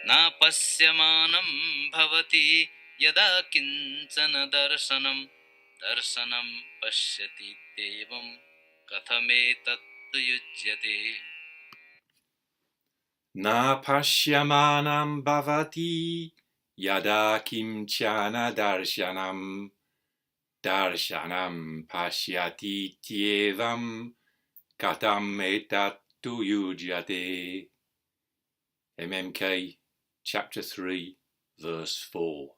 nāpaśyamānaṃ bhavati yadā kiṃ-cana darśanam paśyatīty evaṃ katham etat yujyate. nāpaśyamānaṃ bhavati yadā kiṃ-cana darśanam paśyatīty evaṃ katham etat yujyate. MMK chapter 3 verse 4.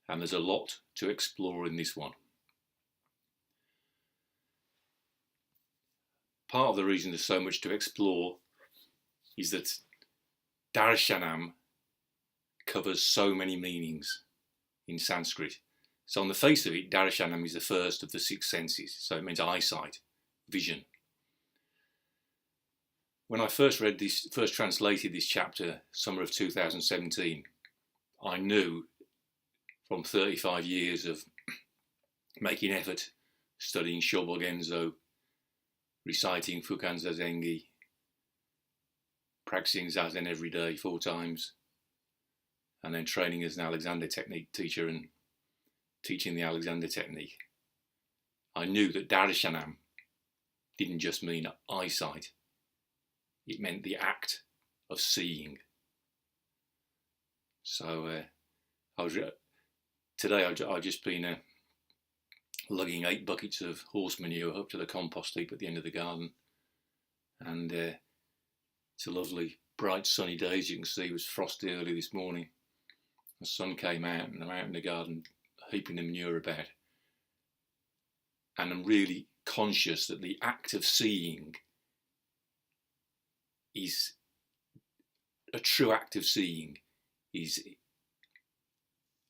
And there's a lot to explore in this one. Part of the reason there's so much to explore is that darśanam covers so many meanings in Sanskrit. So on the face of it, darśanam is the first of the six senses. So it means eyesight, vision. When I first translated this chapter, summer of 2017, I knew from 35 years of making effort, studying Shobo Genzo, reciting Fukan Zazengi, practicing Zazen every day 4 times, and then training as an Alexander technique teacher and teaching the Alexander technique. I knew that darśanam didn't just mean eyesight. It meant the act of seeing. So today I've just been lugging 8 buckets of horse manure up to the compost heap at the end of the garden, and it's a lovely bright sunny day. As you can see, it was frosty early this morning. The sun came out and I'm out in the garden heaping the manure about, and I'm really conscious that the act of seeing is a true act of seeing is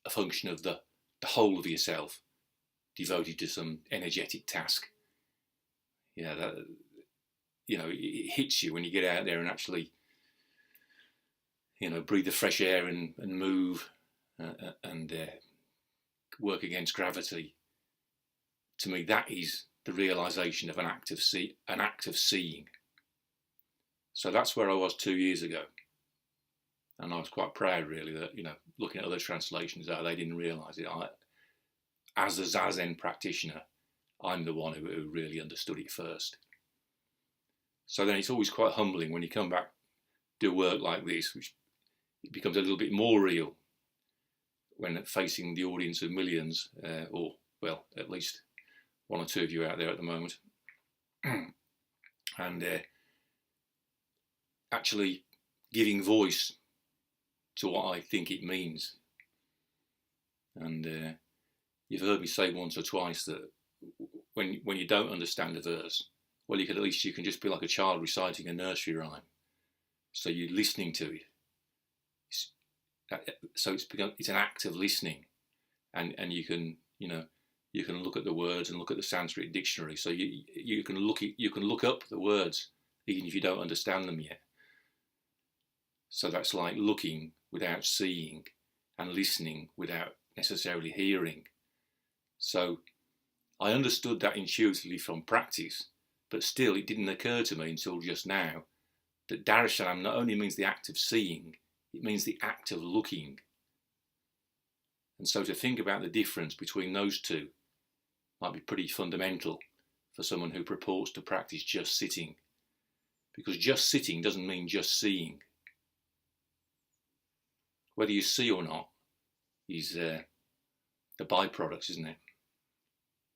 a function of the whole of yourself devoted to some energetic task. Yeah, that, it hits you when you get out there and actually, breathe the fresh air and move and work against gravity. To me, that is the realization of an act of seeing. So that's where I was 2 years ago, and I was quite proud, really, that looking at other translations, that they didn't realise it. As a Zazen practitioner, I'm the one who really understood it first. So then it's always quite humbling when you come back, do work like this, which it becomes a little bit more real when facing the audience of millions, or well, at least 1 or 2 of you out there at the moment, and actually giving voice to what I think it means. And you've heard me say once or twice that when you don't understand a verse, well, you can just be like a child reciting a nursery rhyme. So you're listening to it. So it's an act of listening, and you can look at the words and look at the Sanskrit dictionary. So you can look up the words even if you don't understand them yet. So that's like looking without seeing and listening without necessarily hearing. So I understood that intuitively from practice, but still it didn't occur to me until just now that darśanam not only means the act of seeing, it means the act of looking. And so to think about the difference between those two might be pretty fundamental for someone who purports to practice just sitting, because just sitting doesn't mean just seeing. Whether you see or not is the byproduct, isn't it?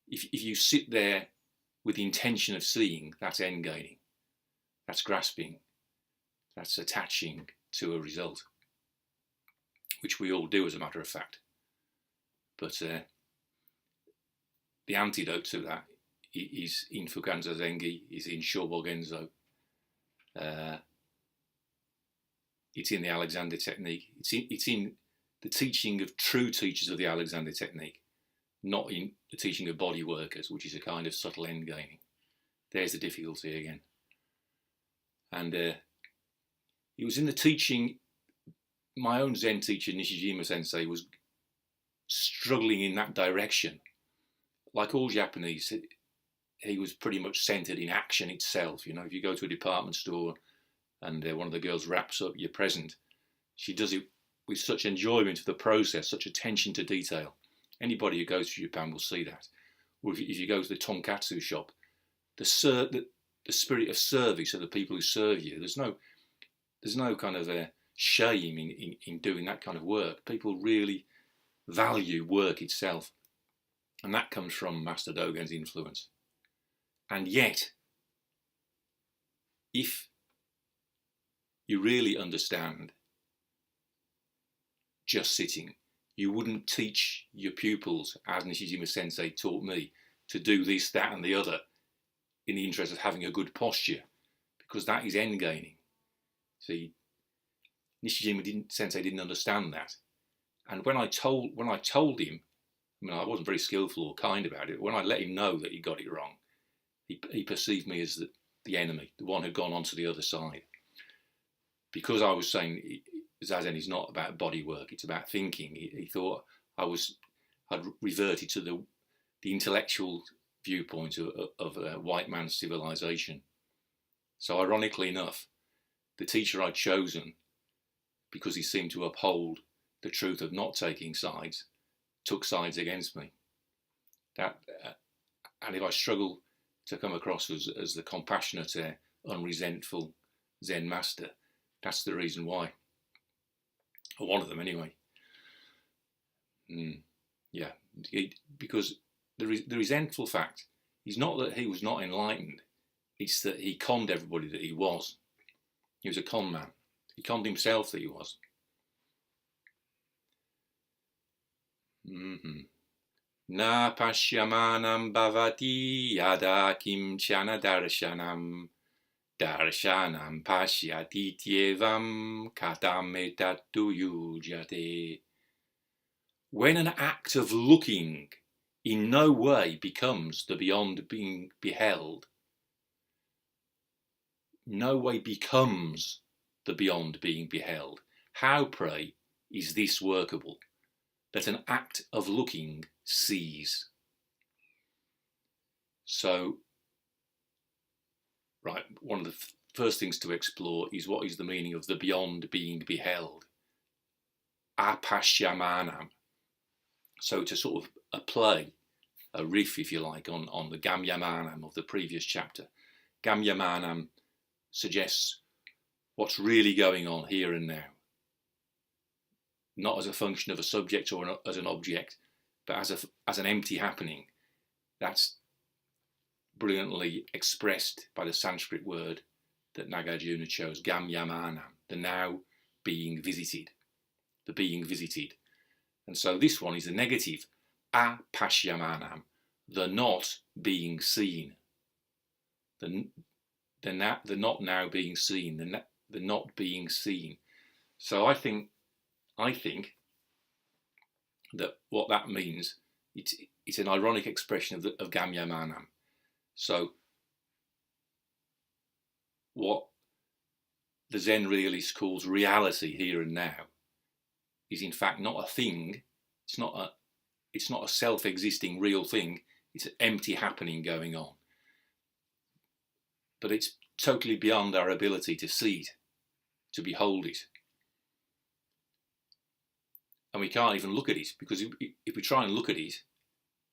If you sit there with the intention of seeing, that's end gaining, that's grasping, that's attaching to a result, which we all do as a matter of fact. But the antidote to that is in Fukan Zazengi, is in Shobo Genzo. It's in the Alexander technique. It's in the teaching of true teachers of the Alexander technique, not in the teaching of body workers, which is a kind of subtle end gaining. There's the difficulty again. And it was in the teaching, my own Zen teacher, Nishijima Sensei, was struggling in that direction. Like all Japanese, he was pretty much centered in action itself. If you go to a department store and one of the girls wraps up your present, She does it with such enjoyment of the process, such attention to detail. Anybody who goes to Japan will see that. Or if you go to the tonkatsu shop, the spirit of service of the people who serve you, there's no kind of shame in doing that kind of work. People really value work itself. And that comes from Master Dogen's influence. And yet, if you really understand just sitting, you wouldn't teach your pupils, as Nishijima Sensei taught me, to do this, that and the other in the interest of having a good posture, because that is end gaining. See, Nishijima Sensei didn't understand that. And when I told him, I mean, I wasn't very skillful or kind about it, when I let him know that he got it wrong, he perceived me as the enemy, the one who'd gone on to the other side. Because I was saying Zazen is not about body work, it's about thinking. He thought I'd reverted to the intellectual viewpoint of white man's civilization. So ironically enough, the teacher I'd chosen, because he seemed to uphold the truth of not taking sides, took sides against me. And if I struggle to come across as the compassionate, unresentful Zen master, that's the reason why. Or one of them anyway. Yeah, because the resentful fact is not that he was not enlightened, it's that he conned everybody that he was. He was a con man. He conned himself that he was. Nāpaśyamānaṃ bhavati yadā kiṃ-cana darśanam, darśanam paśyatīty evaṃ, katham etat yujyate. When an act of looking in no way becomes the beyond-being-beheld, no way becomes the beyond-being-beheld, how, pray, is this workable, that an act of looking sees? So, right, one of the first things to explore is what is the meaning of the beyond-being-beheld. Nāpaśyamānaṃ. So to sort of a play, a riff, if you like, on the Gamyamanam of the previous chapter. Gamyamanam suggests what's really going on here and now. Not as a function of a subject or as an object, but as an empty happening. That's brilliantly expressed by the Sanskrit word that Nagarjuna chose, Gamyamanam, the now being visited, the being visited. And so this one is the negative, nāpaśyamānaṃ, the not being seen, the not now being seen, the not being seen. So I think that what that means, it's an ironic expression of Gamyamanam. So what the Zen realist calls reality here and now is in fact not a thing. It's not a self-existing real thing. It's an empty happening going on. But it's totally beyond our ability to see it, to behold it. And we can't even look at it, because if we try and look at it,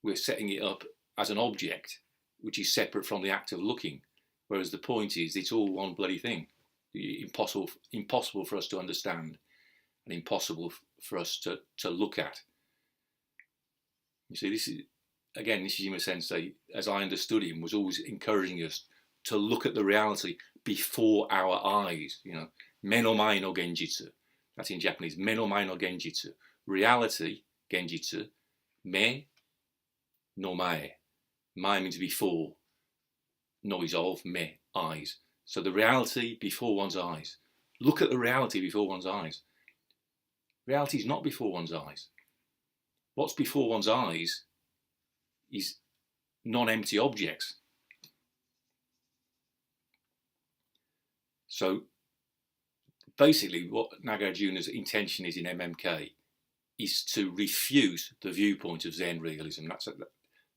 we're setting it up as an object, which is separate from the act of looking. Whereas the point is, it's all one bloody thing. Impossible for us to understand, and impossible for us to look at. You see, this is, again, Nishijima Sensei, as I understood him, was always encouraging us to look at the reality before our eyes. You know, menomai no genjitsu. That's in Japanese, menomai no genjitsu. Reality, genjitsu, me no mae. Mae means before, no is of, me, eyes. So the reality before one's eyes. Look at the reality before one's eyes. Reality is not before one's eyes. What's before one's eyes is non-empty objects. So basically what Nagarjuna's intention is in MMK is to refute the viewpoint of Zen realism.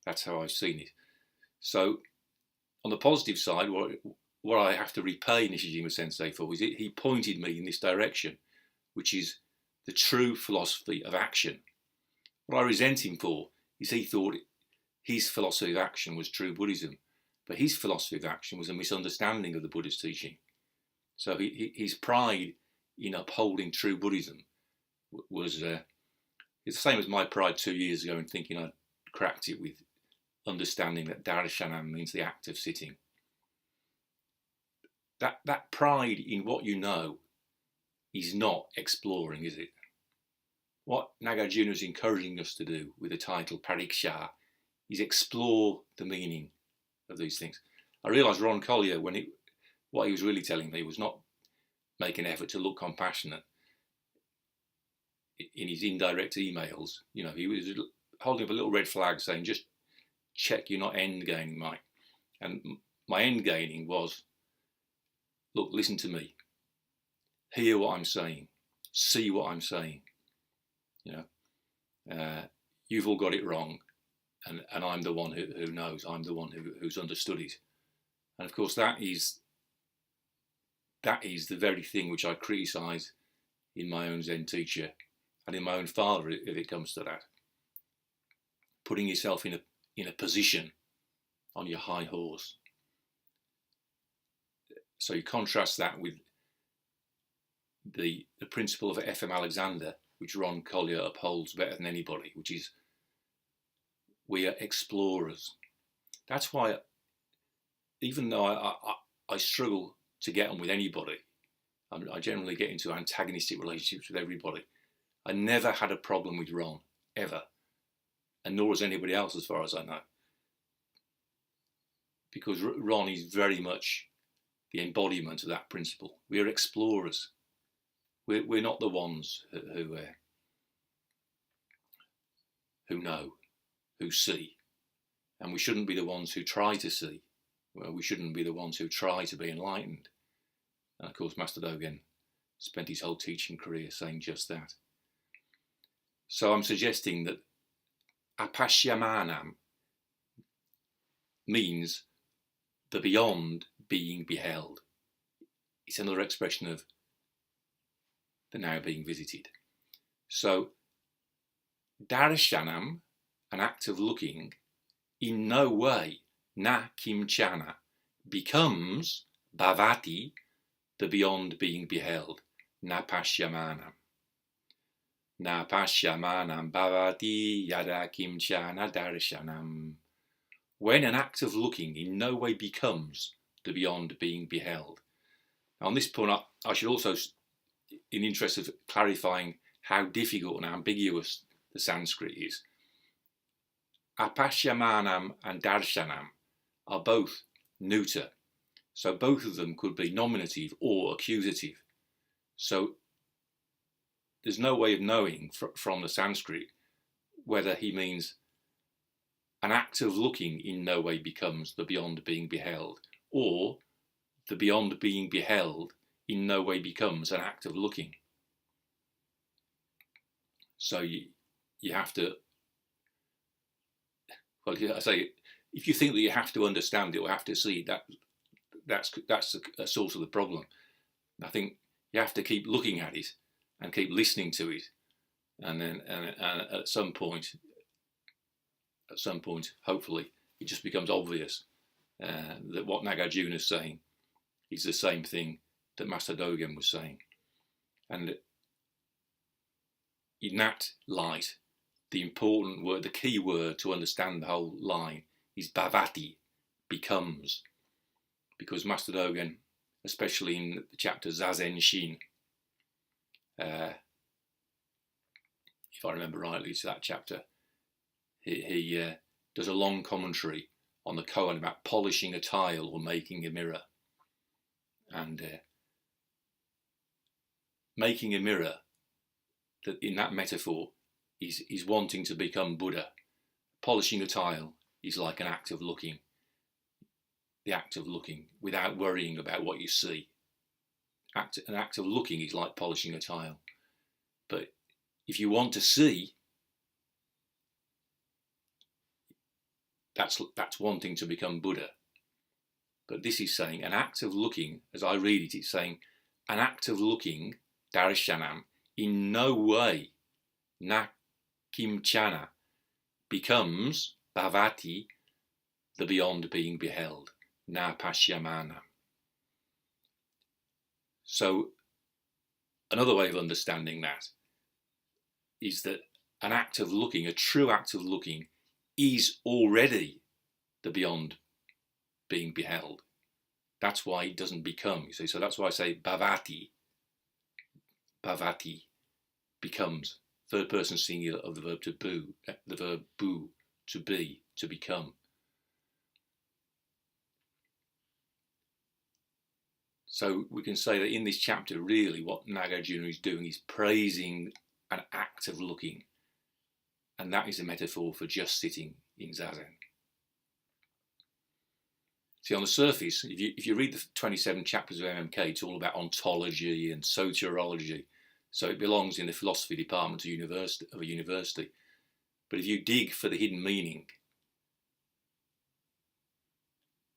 That's how I've seen it. So on the positive side, what I have to repay Nishijima Sensei for is he pointed me in this direction, which is the true philosophy of action. What I resent him for is he thought his philosophy of action was true Buddhism, but his philosophy of action was a misunderstanding of the Buddha's teaching. So his pride in upholding true Buddhism was it's the same as my pride 2 years ago in thinking I'd cracked it with understanding that darśanam means the act of sitting. That pride in what you know is not exploring, is it? What Nagarjuna is encouraging us to do with the title Pariksha is explore the meaning of these things. I realised Ron Collier, what he was really telling me was not make an effort to look compassionate. In his indirect emails, he was holding up a little red flag saying, just check you're not end gaining, Mike. And my end gaining was, look, listen to me. Hear what I'm saying. See what I'm saying. You've all got it wrong. And I'm the one who knows. I'm the one who's understood it. And of course, that is the very thing which I criticise in my own Zen teacher and in my own father, if it comes to that. Putting yourself in a position on your high horse. So you contrast that with the principle of F.M. Alexander, which Ron Collier upholds better than anybody, which is we are explorers. That's why, even though I struggle to get on with anybody, I generally get into antagonistic relationships with everybody. I never had a problem with Ron, ever. And nor has anybody else, as far as I know. Because Ron is very much the embodiment of that principle. We are explorers. We're not the ones who know, who see. And we shouldn't be the ones who try to see. Well, we shouldn't be the ones who try to be enlightened. And of course, Master Dogen spent his whole teaching career saying just that. So I'm suggesting that nāpaśyamānaṃ means the beyond being beheld. It's another expression of the now being visited. So darśanam, an act of looking, in no way, kiṃ-cana, becomes bhavati, the beyond being beheld, nāpaśyamānaṃ. Nāpaśyamānaṃ bhavati yadā kiṃ-cana darśanam. When an act of looking in no way becomes the beyond being beheld. Now on this point, I should also, in the interest of clarifying how difficult and ambiguous the Sanskrit is, nāpaśyamānaṃ and darśanam are both neuter. So both of them could be nominative or accusative. So there's no way of knowing from the Sanskrit whether he means an act of looking in no way becomes the beyond being beheld, or the beyond being beheld in no way becomes an act of looking. So you have to, well, I say, if you think that you have to understand it or have to see it, that's a source of the problem. I think you have to keep looking at it and keep listening to it, and then at some point, hopefully, it just becomes obvious that what Nagarjuna is saying is the same thing that Master Dogen was saying. And in that light, the important word, the key word to understand the whole line is bhavati, becomes. Because Master Dogen, especially in the chapter Zazen Shin, if I remember rightly, it's that chapter, he does a long commentary on the koan about polishing a tile or making a mirror. And making a mirror, that in that metaphor, is wanting to become Buddha. Polishing a tile is like an act of looking. The act of looking without worrying about what you see. An act of looking is like polishing a tile. But if you want to see, that's wanting to become Buddha. But this is saying an act of looking, as I read it, it's saying an act of looking, darśanam, in no way, kiṃ-cana, becomes bhavati, the beyond-being-beheld, nāpaśyamānaṃ. So another way of understanding that is that an act of looking, a true act of looking, is already the beyond being beheld. That's why it doesn't become, you see. So that's why I say bhavati becomes, third person singular of the verb to be, to become. So we can say that in this chapter, really what Nagarjuna is doing is praising an act of looking, and that is a metaphor for just sitting in zazen. See, on the surface, if you read the 27 chapters of MMK, it's all about ontology and soteriology, so it belongs in the philosophy department of a university. But if you dig for the hidden meaning,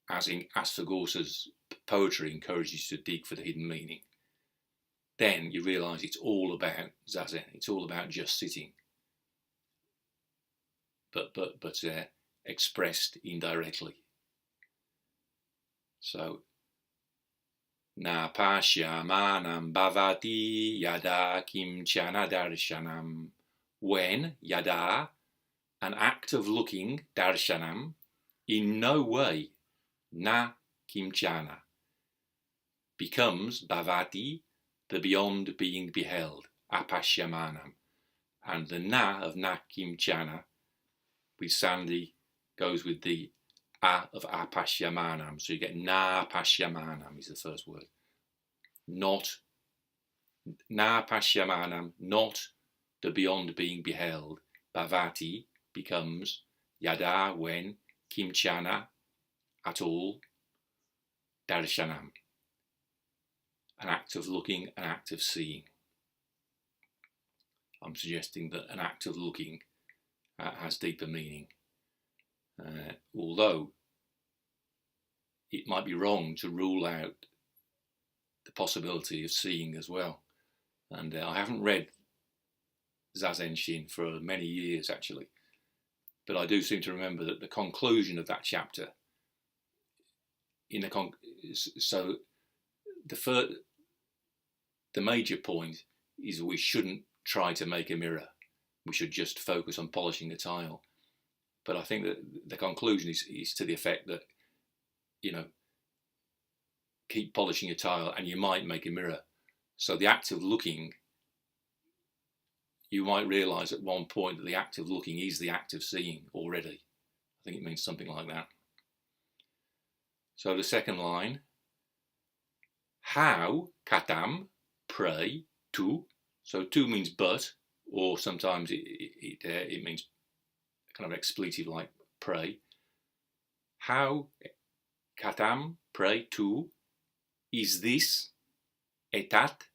as Asfagorsa's poetry encourages you to dig for the hidden meaning, then you realise it's all about zazen. It's all about just sitting, but expressed indirectly. So, nāpaśyamānaṃ bhavati yadā kiṃ-cana darśanam. When, yadā, an act of looking, darśanam, in no way, kiṃ-cana, becomes bhavati, the beyond being beheld, nāpaśyamānaṃ. And the na of kiṃ-cana with Sandy goes with the a of paśyatīty. So you get nāpaśyamānaṃ is the first word. Not nāpaśyamānaṃ, not the beyond being beheld. Bhavati becomes yadā, when, kiṃ-cana, at all, darśanam, an act of looking, an act of seeing. I'm suggesting that an act of looking has deeper meaning. Although it might be wrong to rule out the possibility of seeing as well. And I haven't read Zazen Shin for many years actually, but I do seem to remember that the conclusion of that chapter, so the major point is we shouldn't try to make a mirror. We should just focus on polishing a tile. But I think that the conclusion is to the effect that, keep polishing a tile and you might make a mirror. So the act of looking, you might realise at one point that the act of looking is the act of seeing already. I think it means something like that. So the second line, how, katham, pray, to. So to means but, or sometimes it means kind of expletive like pray. How, katham, pray, to, is this, etat,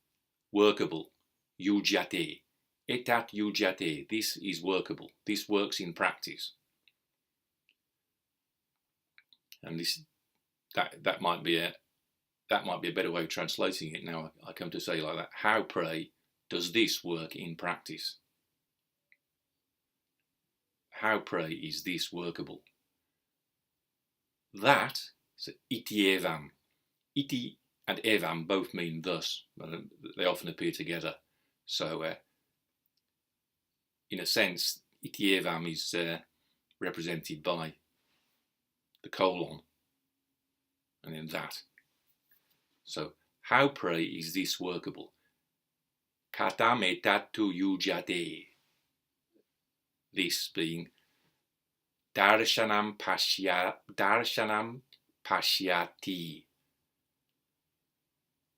workable, yujyate. Etat yujyate, this is workable, this works in practice. And that might be a better way of translating it now. I come to say like that. How, pray, does this work in practice? How, pray, is this workable? That is iti evaṃ. Iti and evaṃ both mean thus. They often appear together. So, in a sense, iti evaṃ is represented by the colon, and then that. So, how, pray, is this workable? Katham etat yujyate. This being darśanam paśyatīty.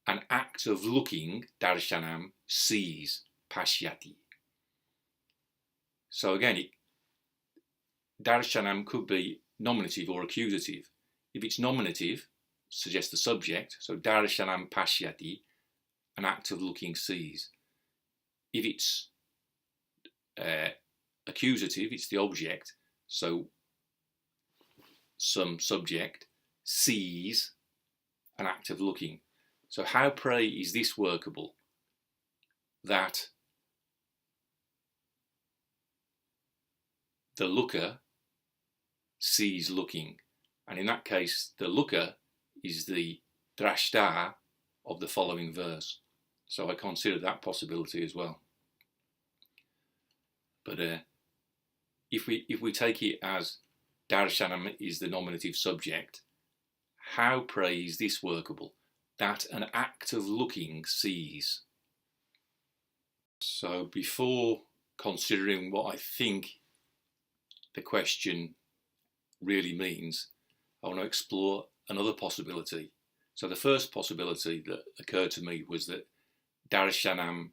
An act of looking, darśanam, sees, paśyatīty. So again, darśanam could be nominative or accusative. If it's nominative, suggests the subject, so darśanam paśyatīty, an act of looking sees. If it's accusative, it's the object, so some subject sees an act of looking. So how, pray, is this workable? That the looker sees looking. And in that case, the looker is the drashta of the following verse. So I consider that possibility as well. But if we take it as darśanam is the nominative subject, how, pray, is this workable? That an act of looking sees. So before considering what I think the question really means, I want to explore another possibility. So the first possibility that occurred to me was that darśanam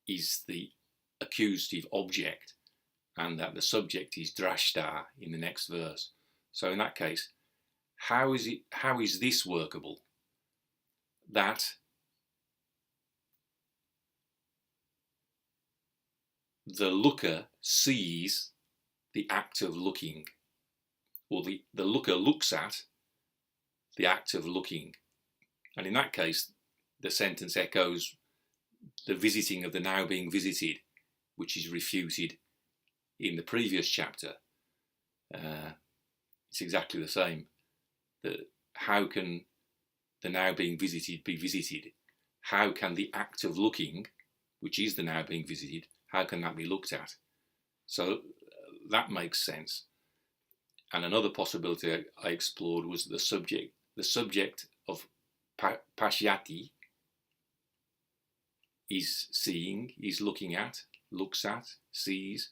is the accusative object and that the subject is drashta in the next verse. So in that case, how is this workable? That the looker sees the act of looking, or the looker looks at the act of looking. And in that case, the sentence echoes the visiting of the now being visited, which is refuted in the previous chapter. It's exactly the same. How can the now being visited be visited? How can the act of looking, which is the now being visited, how can that be looked at? So that makes sense. And another possibility I explored was the subject of paśyatīty is seeing, is looking at, looks at, sees.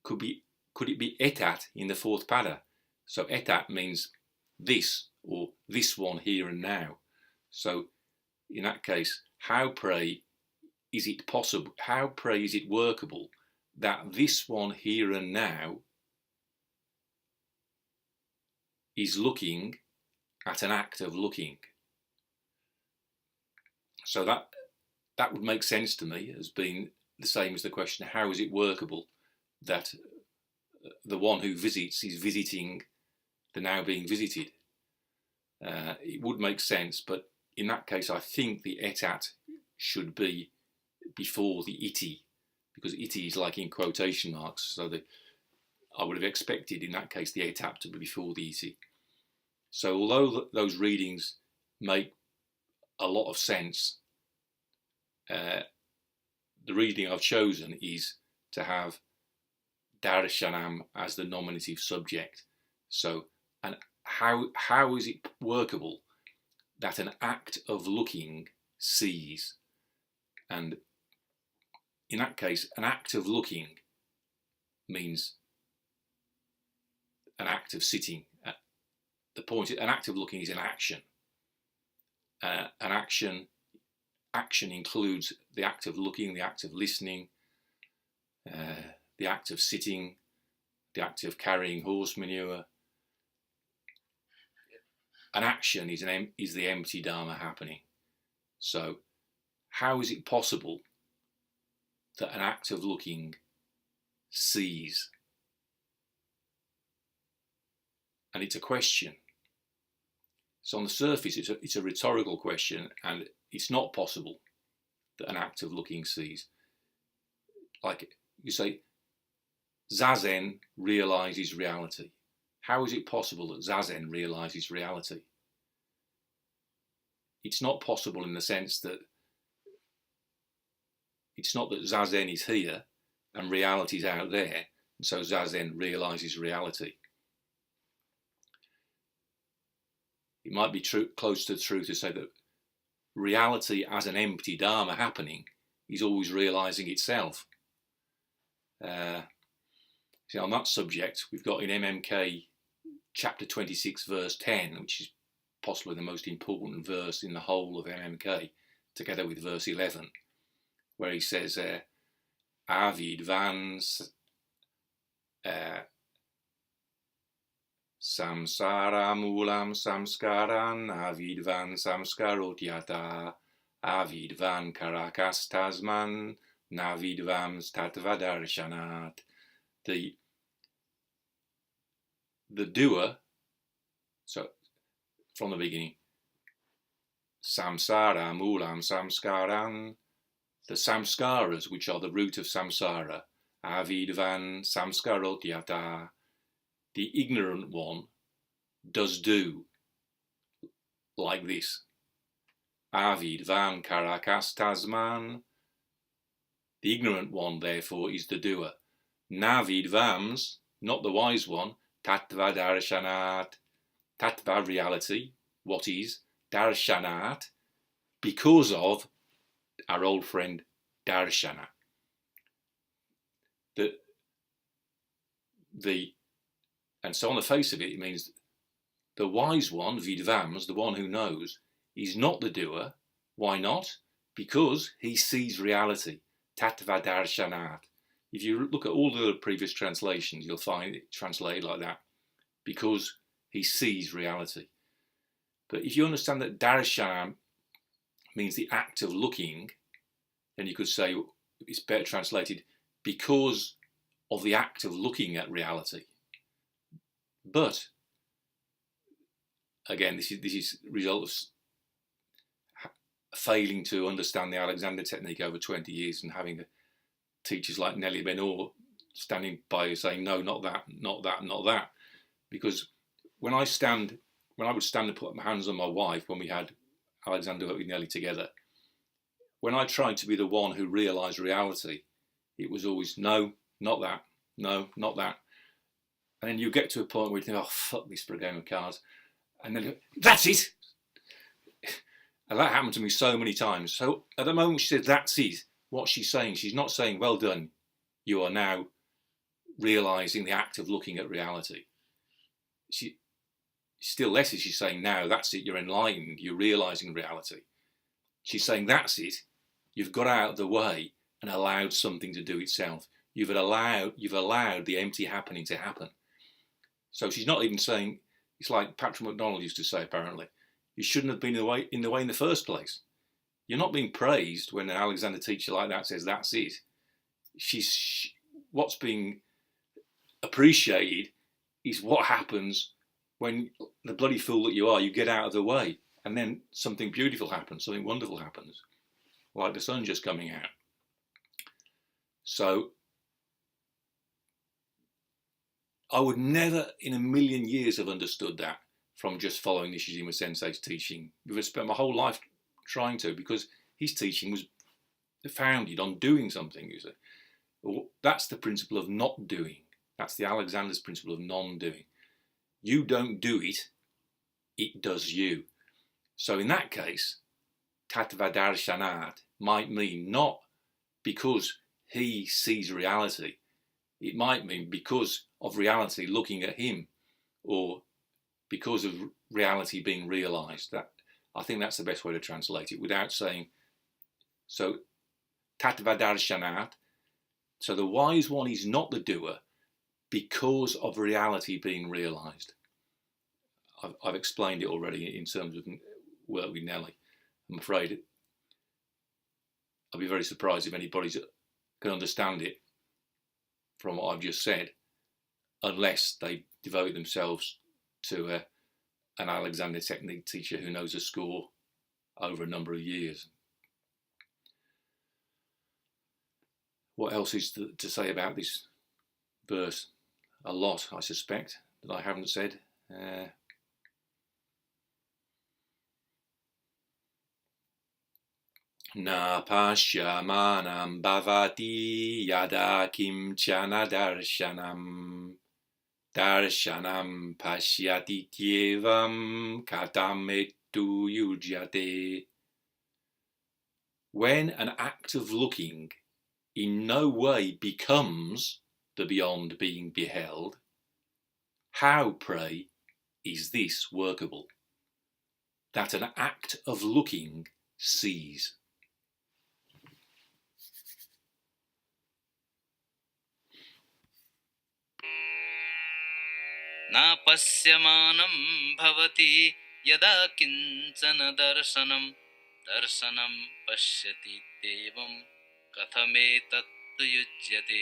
Could it be etat in the fourth pada? So etat means this, or this one here and now. So in that case, how, pray, is it possible, how, pray, is it workable that this one here and now is looking at an act of looking? So that would make sense to me as being the same as the question, how is it workable that the one who visits is visiting the now being visited? It would make sense, but in that case I think the etat should be before the iti, because iti is like in quotation marks, so I would have expected in that case the etat to be before the iti. So although those readings make a lot of sense, the reading I've chosen is to have darśanam as the nominative subject. So, and how is it workable that an act of looking sees? And in that case, an act of looking means an act of sitting. The point, an act of looking is an action. Action includes the act of looking, the act of listening, the act of sitting, the act of carrying horse manure. An action is the empty dharma happening. So how is it possible that an act of looking sees? And it's a question. So on the surface, it's a rhetorical question, and it's not possible that an act of looking sees. Like you say, Zazen realizes reality. How is it possible that Zazen realizes reality? It's not possible in the sense that it's not that Zazen is here and reality is out there, and so Zazen realizes reality. It might be close to the truth to say that reality as an empty dharma happening is always realizing itself. See, on that subject, we've got in MMK chapter 26 verse 10, which is possibly the most important verse in the whole of MMK, together with verse 11, where he says, Avidvan samsara mulam samskaran, avidvan samskarot yadā, avidvan karakas tasman, navidvam statva darshanat. The doer, so from the beginning, samsara mulam samskaran, the samskaras, which are the root of samsara, avidvan samskarot yadā. The ignorant one does do like this. Avidvan karakas tasman. The ignorant one, therefore, is the doer. Navidvams, not the wise one, tattva darśanāt. Tattva, reality, what is, darśanāt, because of our old friend darśana. And so on the face of it, it means the wise one, vidvams, the one who knows, is not the doer. Why not? Because he sees reality. Tattva darśanāt. If you look at all the previous translations, you'll find it translated like that. Because he sees reality. But if you understand that darśanam means the act of looking, then you could say it's better translated because of the act of looking at reality. But again, this is the result of failing to understand the Alexander technique over 20 years and having teachers like Nelly Ben-Or standing by saying, no, not that, not that, not that. Because when I would stand and put my hands on my wife when we had Alexander with Nelly together, when I tried to be the one who realised reality, it was always, no, not that, no, not that. And then you get to a point where you think, oh, fuck this for a game of cards. And then, that's it! And that happened to me so many times. So at the moment she said, that's it, what she's saying, she's not saying, well done, you are now realising the act of looking at reality. Still less is she saying, now, that's it, you're enlightened, you're realising reality. She's saying, that's it, you've got out of the way and allowed something to do itself. You've allowed the empty happening to happen. So she's not even saying, it's like Patrick MacDonald used to say, apparently, you shouldn't have been in the way in the first place. You're not being praised when an Alexander teacher like that says, that's it. What's being appreciated is what happens when the bloody fool that you are, you get out of the way, and then something beautiful happens, something wonderful happens, like the sun just coming out. So I would never in a million years have understood that from just following Nishijima Sensei's teaching. I've spent my whole life trying to, because his teaching was founded on doing something, you see. That's the principle of not doing. That's the Alexander's principle of non-doing. You don't do it, it does you. So in that case, tattva darśanāt might mean not because he sees reality, it might mean because of reality looking at him, or because of reality being realised. I think that's the best way to translate it, without saying, so tattva darśanāt, so the wise one is not the doer because of reality being realised. I've explained it already in terms of work with Nelly. I'm afraid I'll be very surprised if anybody can understand it from what I've just said, unless they devote themselves to an Alexander technique teacher who knows a score over a number of years. What else is to say about this verse? A lot, I suspect, that I haven't said. Nāpaśyamānaṃ bhavati yadā kiṃ-cana darśanam. Darśanam paśyatīty evaṃ katham yujyate. When an act of looking in no way becomes the beyond being beheld, how, pray, is this workable? That an act of looking sees. nāpaśyamānaṃ bhavati yadā kiṃ-cana darśanam paśyatīty evaṃ katham etat yujyate.